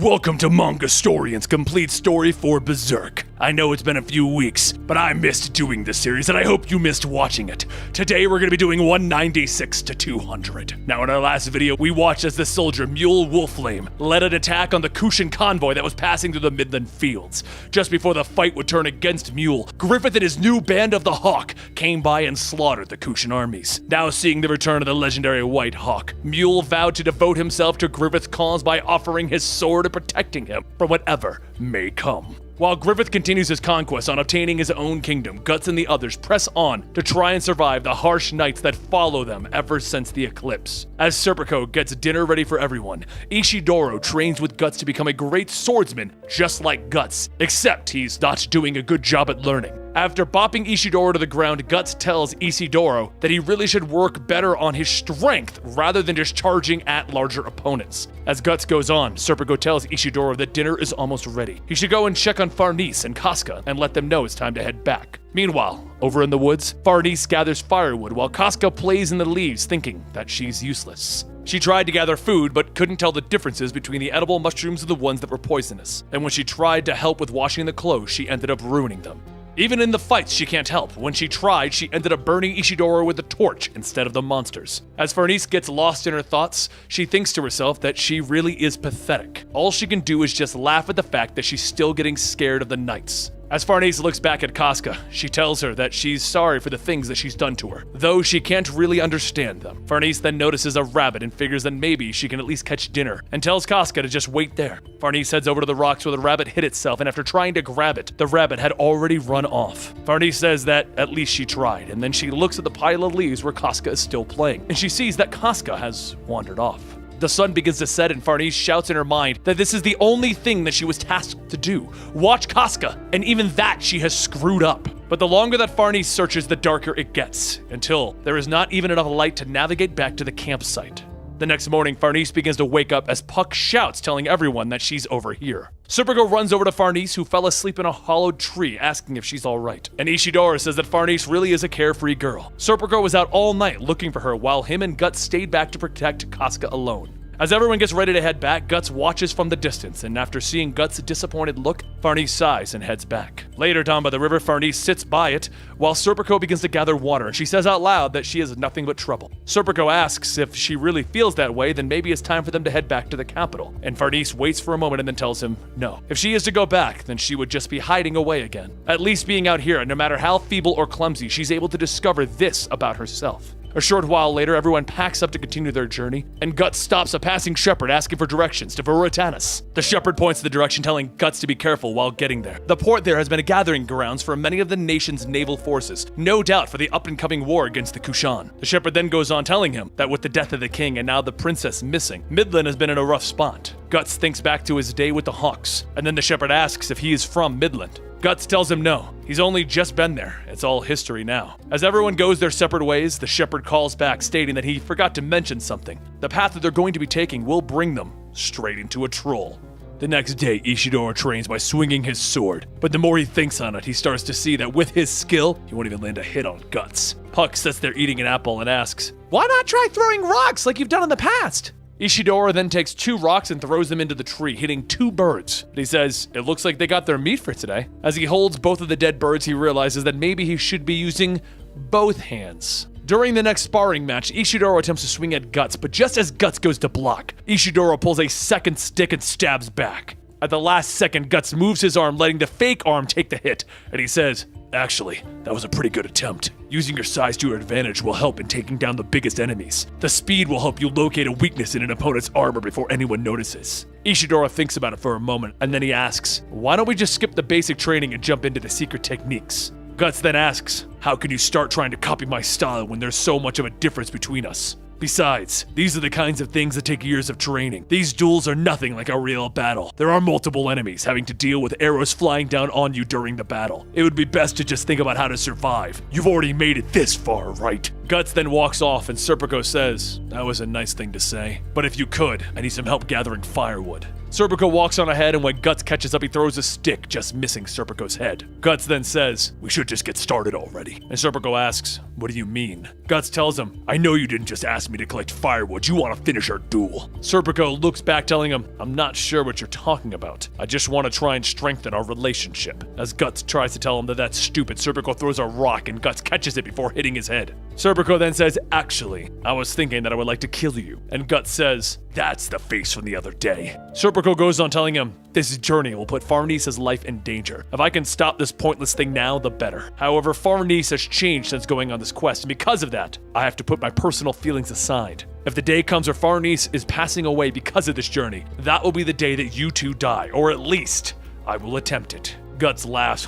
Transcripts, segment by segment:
Welcome to Manga Storian's complete story for Berserk. I know it's been a few weeks, but I missed doing this series and I hope you missed watching it. Today we're going to be doing 196 to 200. Now in our last video, we watched as the soldier Mule Wolfflame led an attack on the Kushan convoy that was passing through the Midland fields. Just before the fight would turn against Mule, Griffith and his new band of the Hawk came by and slaughtered the Kushan armies. Now seeing the return of the legendary White Hawk, Mule vowed to devote himself to Griffith's cause by offering his sword and protecting him from whatever may come. While Griffith continues his conquest on obtaining his own kingdom, Guts and the others press on to try and survive the harsh nights that follow them ever since the eclipse. As Serpico gets dinner ready for everyone, Ishidoro trains with Guts to become a great swordsman just like Guts, except he's not doing a good job at learning. After bopping Ishidoro to the ground, Guts tells Ishidoro that he really should work better on his strength rather than just charging at larger opponents. As Guts goes on, Serpico tells Ishidoro that dinner is almost ready. He should go and check on Farnese and Casca and let them know it's time to head back. Meanwhile, over in the woods, Farnese gathers firewood while Casca plays in the leaves thinking that she's useless. She tried to gather food, but couldn't tell the differences between the edible mushrooms and the ones that were poisonous. And when she tried to help with washing the clothes, she ended up ruining them. Even in the fights, she can't help. When she tried, she ended up burning Ishidoro with a torch instead of the monsters. As Farnese gets lost in her thoughts, she thinks to herself that she really is pathetic. All she can do is just laugh at the fact that she's still getting scared of the knights. As Farnese looks back at Casca, she tells her that she's sorry for the things that she's done to her, though she can't really understand them. Farnese then notices a rabbit and figures that maybe she can at least catch dinner, and tells Casca to just wait there. Farnese heads over to the rocks where the rabbit hid itself, and after trying to grab it, the rabbit had already run off. Farnese says that at least she tried, and then she looks at the pile of leaves where Casca is still playing, and she sees that Casca has wandered off. The sun begins to set and Farnese shouts in her mind that this is the only thing that she was tasked to do. Watch Casca, and even that she has screwed up. But the longer that Farnese searches, the darker it gets, until there is not even enough light to navigate back to the campsite. The next morning, Farnese begins to wake up as Puck shouts, telling everyone that she's over here. Serpico runs over to Farnese, who fell asleep in a hollowed tree, asking if she's alright. And Ishidoro says that Farnese really is a carefree girl. Serpico was out all night looking for her, while him and Guts stayed back to protect Casca alone. As everyone gets ready to head back, Guts watches from the distance, and after seeing Guts' disappointed look, Farnese sighs and heads back. Later down by the river, Farnese sits by it, while Serpico begins to gather water, and she says out loud that she is nothing but trouble. Serpico asks if she really feels that way, then maybe it's time for them to head back to the capital, and Farnese waits for a moment and then tells him no. If she is to go back, then she would just be hiding away again. At least being out here, no matter how feeble or clumsy, she's able to discover this about herself. A short while later, everyone packs up to continue their journey, and Guts stops a passing shepherd asking for directions to Veritanis. The shepherd points the direction, telling Guts to be careful while getting there. The port there has been a gathering grounds for many of the nation's naval forces, no doubt for the up-and-coming war against the Kushan. The shepherd then goes on telling him that with the death of the king and now the princess missing, Midland has been in a rough spot. Guts thinks back to his day with the Hawks, and then the shepherd asks if he is from Midland. Guts tells him no, he's only just been there, it's all history now. As everyone goes their separate ways, the shepherd calls back stating that he forgot to mention something. The path that they're going to be taking will bring them straight into a troll. The next day, Ishidoro trains by swinging his sword, but the more he thinks on it, he starts to see that with his skill, he won't even land a hit on Guts. Puck sits there eating an apple and asks, "Why not try throwing rocks like you've done in the past?" Ishidoro then takes 2 rocks and throws them into the tree, hitting 2 birds. But he says, it looks like they got their meat for today. As he holds both of the dead birds, he realizes that maybe he should be using both hands. During the next sparring match, Ishidoro attempts to swing at Guts, but just as Guts goes to block, Ishidoro pulls a second stick and stabs back. At the last second, Guts moves his arm, letting the fake arm take the hit, and he says, "Actually, that was a pretty good attempt. Using your size to your advantage will help in taking down the biggest enemies. The speed will help you locate a weakness in an opponent's armor before anyone notices." Ishidoro thinks about it for a moment, and then he asks, "Why don't we just skip the basic training and jump into the secret techniques?" Guts then asks, "How can you start trying to copy my style when there's so much of a difference between us? Besides, these are the kinds of things that take years of training. These duels are nothing like a real battle. There are multiple enemies having to deal with arrows flying down on you during the battle. It would be best to just think about how to survive. You've already made it this far, right?" Guts then walks off and Serpico says, "That was a nice thing to say, but if you could, I need some help gathering firewood." Serpico walks on ahead, and when Guts catches up, he throws a stick, just missing Serpico's head. Guts then says, "We should just get started already." And Serpico asks, "What do you mean?" Guts tells him, "I know you didn't just ask me to collect firewood, you want to finish our duel." Serpico looks back, telling him, "I'm not sure what you're talking about. I just want to try and strengthen our relationship." As Guts tries to tell him that that's stupid, Serpico throws a rock and Guts catches it before hitting his head. Serpico then says, "Actually, I was thinking that I would like to kill you." And Guts says, "That's the face from the other day." Serpico goes on telling him, "This journey will put Farnice's life in danger. If I can stop this pointless thing now, the better. However, Farnice has changed since going on this quest, and because of that, I have to put my personal feelings aside. If the day comes where Farnice is passing away because of this journey, that will be the day that you two die, or at least, I will attempt it." Guts laughs.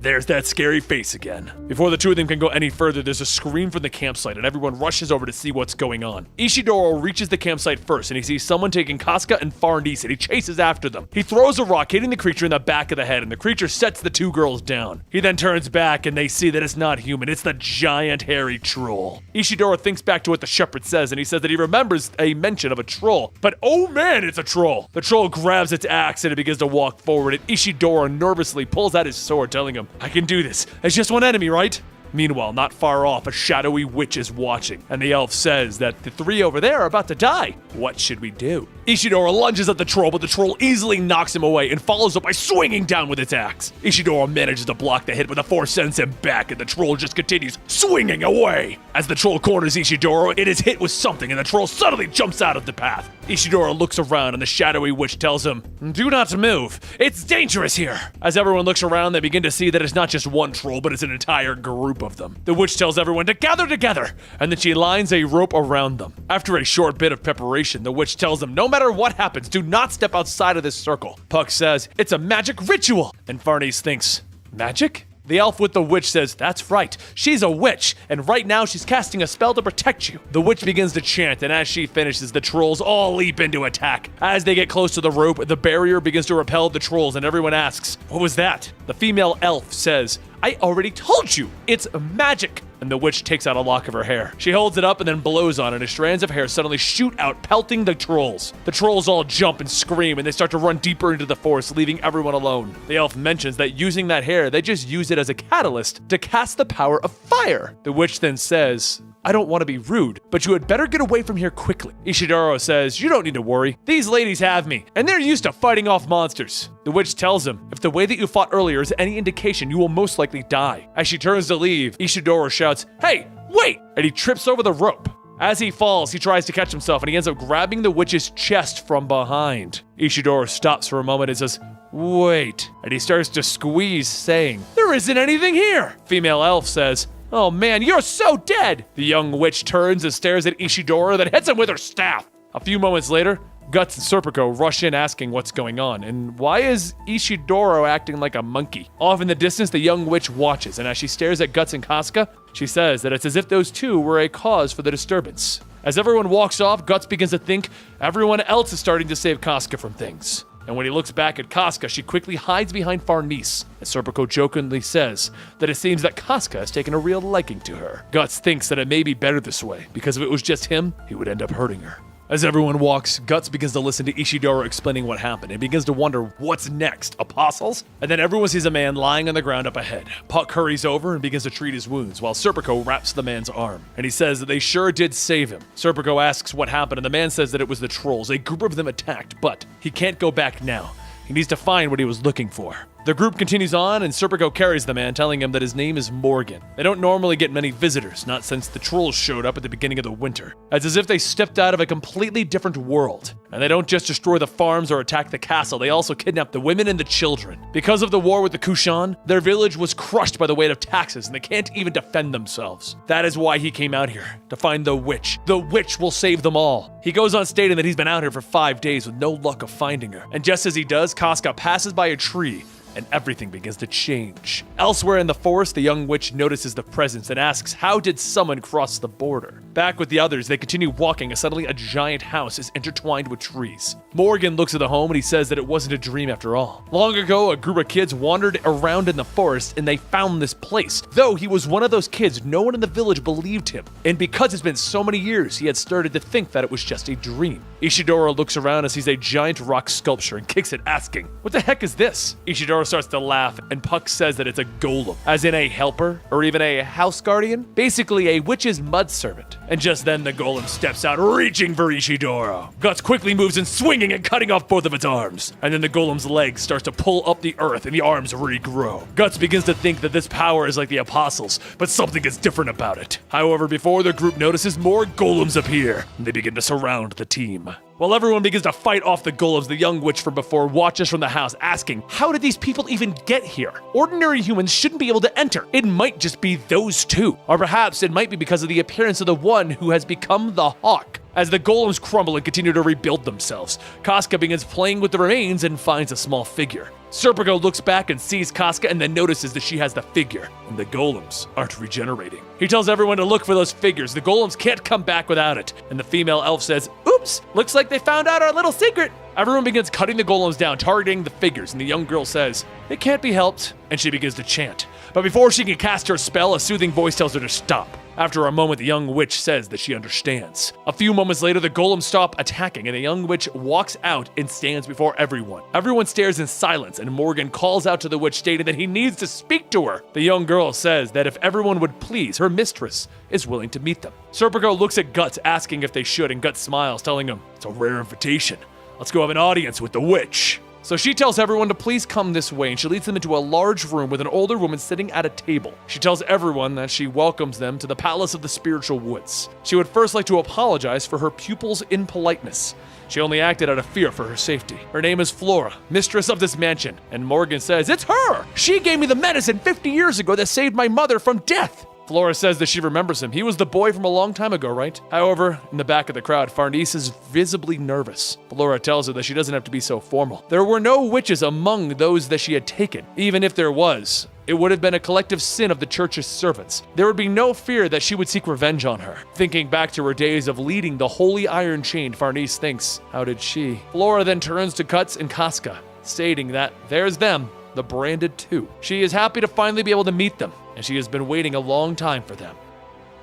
There's that scary face again. Before the two of them can go any further, there's a scream from the campsite and everyone rushes over to see what's going on. Ishidoro reaches the campsite first and he sees someone taking Casca and Farnice and he chases after them. He throws a rock, hitting the creature in the back of the head, and the creature sets the two girls down. He then turns back and they see that it's not human, it's the giant hairy troll. Ishidoro thinks back to what the shepherd says and he says that he remembers a mention of a troll, but oh man, it's a troll. The troll grabs its axe and it begins to walk forward, and Ishidoro nervously pulls out his sword, telling him, "I can do this. It's just one enemy, right?" Meanwhile, not far off, a shadowy witch is watching, and the elf says that the three over there are about to die. What should we do? Ishidoro lunges at the troll, but the troll easily knocks him away and follows up by swinging down with its axe. Ishidoro manages to block the hit, but the force sends him back, and the troll just continues swinging away. As the troll corners Ishidoro, it is hit with something, and the troll suddenly jumps out of the path. Ishidoro looks around, and the shadowy witch tells him, "Do not move. It's dangerous here." As everyone looks around, they begin to see that it's not just one troll, but it's an entire group of them. The witch tells everyone to gather together, and then she lines a rope around them. After a short bit of preparation, the witch tells them, "No matter what happens, do not step outside of this circle." Puck says, "It's a magic ritual," and Farnice thinks, "Magic?" The elf with the witch says, "That's right, she's a witch, and right now she's casting a spell to protect you." The witch begins to chant, and as she finishes, the trolls all leap into attack. As they get close to the rope, the barrier begins to repel the trolls, and everyone asks, "What was that?" The female elf says, "I already told you, it's magic." And the witch takes out a lock of her hair. She holds it up and then blows on it, and strands of hair suddenly shoot out, pelting the trolls. The trolls all jump and scream, and they start to run deeper into the forest, leaving everyone alone. The elf mentions that using that hair, they just use it as a catalyst to cast the power of fire. The witch then says, "I don't want to be rude, but you had better get away from here quickly." Ishidoro says, "You don't need to worry. These ladies have me, and they're used to fighting off monsters." The witch tells him, "If the way that you fought earlier is any indication, you will most likely die." As she turns to leave, Ishidoro shouts, "Hey, wait!" And he trips over the rope. As he falls, he tries to catch himself, and he ends up grabbing the witch's chest from behind. Ishidoro stops for a moment and says, "Wait." And he starts to squeeze, saying, "There isn't anything here." Female elf says, "Oh man, you're so dead!" The young witch turns and stares at Ishidoro, then hits him with her staff. A few moments later, Guts and Serpico rush in asking what's going on, and why is Ishidoro acting like a monkey? Off in the distance, the young witch watches, and as she stares at Guts and Casca, she says that it's as if those two were a cause for the disturbance. As everyone walks off, Guts begins to think everyone else is starting to save Casca from things. And when he looks back at Casca, she quickly hides behind Farnice. And Serpico jokingly says that it seems that Casca has taken a real liking to her. Guts thinks that it may be better this way, because if it was just him, he would end up hurting her. As everyone walks, Guts begins to listen to Ishidoro explaining what happened and begins to wonder what's next, apostles? And then everyone sees a man lying on the ground up ahead. Puck hurries over and begins to treat his wounds while Serpico wraps the man's arm. And he says that they sure did save him. Serpico asks what happened and the man says that it was the trolls. A group of them attacked, but he can't go back now. He needs to find what he was looking for. The group continues on, and Serpico carries the man, telling him that his name is Morgan. They don't normally get many visitors, not since the trolls showed up at the beginning of the winter. It's as if they stepped out of a completely different world. And they don't just destroy the farms or attack the castle, they also kidnap the women and the children. Because of the war with the Kushan, their village was crushed by the weight of taxes, and they can't even defend themselves. That is why he came out here, to find the witch. The witch will save them all. He goes on stating that he's been out here for 5 days with no luck of finding her. And just as he does, Casca passes by a tree, and everything begins to change. Elsewhere in the forest, the young witch notices the presence and asks, how did someone cross the border? Back with the others, they continue walking as suddenly a giant house is intertwined with trees. Morgan looks at the home and he says that it wasn't a dream after all. Long ago, a group of kids wandered around in the forest and they found this place. Though he was one of those kids, no one in the village believed him. And because it's been so many years, he had started to think that it was just a dream. Ishidora looks around and sees a giant rock sculpture and kicks it, asking, "What the heck is this?" Ishidora starts to laugh and Puck says that it's a golem, as in a helper or even a house guardian, basically a witch's mud servant. And just then the golem steps out, reaching for Ishidora. Guts quickly moves in, swinging and cutting off both of its arms. And then the golem's legs starts to pull up the earth and the arms regrow. Guts begins to think that this power is like the apostles, but something is different about it. However, before the group notices, more golems appear, and they begin to surround the team. While everyone begins to fight off the golems, the young witch from before watches from the house, asking, how did these people even get here? Ordinary humans shouldn't be able to enter. It might just be those two. Or perhaps it might be because of the appearance of the one who has become the Hawk. As the golems crumble and continue to rebuild themselves, Casca begins playing with the remains and finds a small figure. Serpico looks back and sees Casca and then notices that she has the figure, and the golems aren't regenerating. He tells everyone to look for those figures. The golems can't come back without it. And the female elf says, "Oops, looks like they found out our little secret." Everyone begins cutting the golems down, targeting the figures, and the young girl says, "It can't be helped," and she begins to chant. But before she can cast her spell, a soothing voice tells her to stop. After a moment, the young witch says that she understands. A few moments later, the golems stop attacking, and the young witch walks out and stands before everyone. Everyone stares in silence, and Morgan calls out to the witch, stating that he needs to speak to her. The young girl says that if everyone would please, her mistress is willing to meet them. Serpico looks at Guts, asking if they should, and Guts smiles, telling him, "It's a rare invitation. Let's go have an audience with the witch." So she tells everyone to please come this way, and she leads them into a large room with an older woman sitting at a table. She tells everyone that she welcomes them to the Palace of the Spiritual Woods. She would first like to apologize for her pupil's impoliteness. She only acted out of fear for her safety. Her name is Flora, mistress of this mansion, and Morgan says, "It's her! She gave me the medicine 50 years ago that saved my mother from death." Flora says that she remembers him. He was the boy from a long time ago, right? However, in the back of the crowd, Farnese is visibly nervous. Flora tells her that she doesn't have to be so formal. There were no witches among those that she had taken. Even if there was, it would have been a collective sin of the church's servants. There would be no fear that she would seek revenge on her. Thinking back to her days of leading the Holy Iron Chain, Farnese thinks, how did she? Flora then turns to Guts and Casca, stating that there's them, the branded two. She is happy to finally be able to meet them, and she has been waiting a long time for them.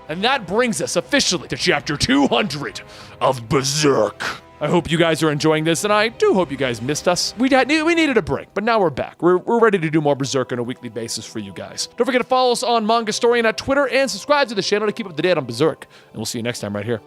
And that brings us officially to chapter 200 of Berserk. I hope you guys are enjoying this, and I do hope you guys missed us. We needed a break, but now we're back. We're ready to do more Berserk on a weekly basis for you guys. Don't forget to follow us on Manga Storian at Twitter and subscribe to the channel to keep up to date on Berserk. And we'll see you next time right here.